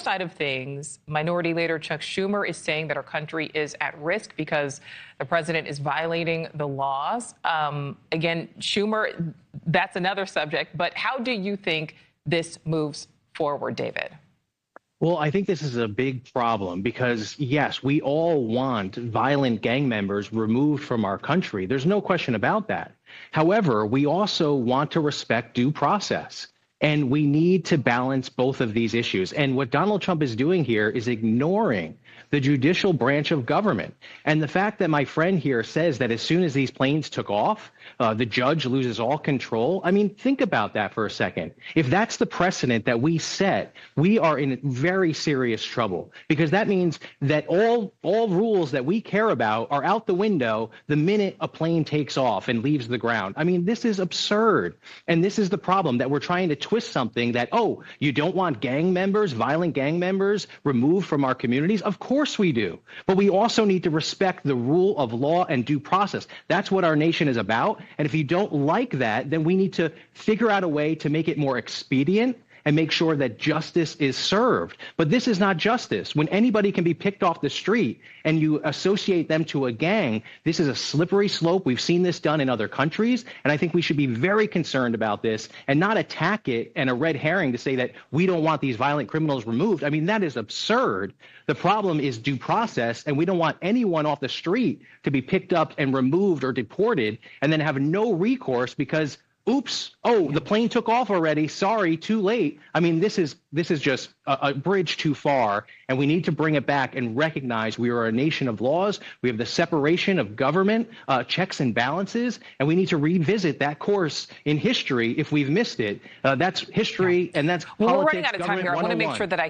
Side of things, Minority Leader Chuck Schumer is saying that our country is at risk because the president is violating the laws. Again, Schumer, that's another subject. But how do you think this moves forward, David? Well, I think this is a big problem because, yes, we all want violent gang members removed from our country. There's no question about that. However, we also want to respect due process. And we need to balance both of these issues. And what Donald Trump is doing here is ignoring the judicial branch of government. And the fact that my friend here says that as soon as these planes took off, the judge loses all control. I mean, think about that for a second. If that's the precedent that we set, we are in very serious trouble, because that means that all rules that we care about are out the window the minute a plane takes off and leaves the ground. I mean, this is absurd. And this is the problem, that we're trying to twist something that, oh, you don't want gang members, violent gang members removed from our communities? Of course we do. But we also need to respect the rule of law and due process. That's what our nation is about. And if you don't like that, then we need to figure out a way to make it more expedient and make sure that justice is served. But this is not justice. When anybody can be picked off the street and you associate them to a gang, this is a slippery slope. We've seen this done in other countries, and I think we should be very concerned about this and not attack it and a red herring to say that we don't want these violent criminals removed. I mean, that is absurd. The problem is due process, and we don't want anyone off the street to be picked up and removed or deported and then have no recourse because oops, oh, the plane took off already. Sorry, too late. I mean, this is just a bridge too far, and we need to bring it back and recognize we are a nation of laws. We have the separation of government, checks and balances, and we need to revisit that course in history if we've missed it. That's history, and that's well, politics. we're running out of time here. I want to make sure that I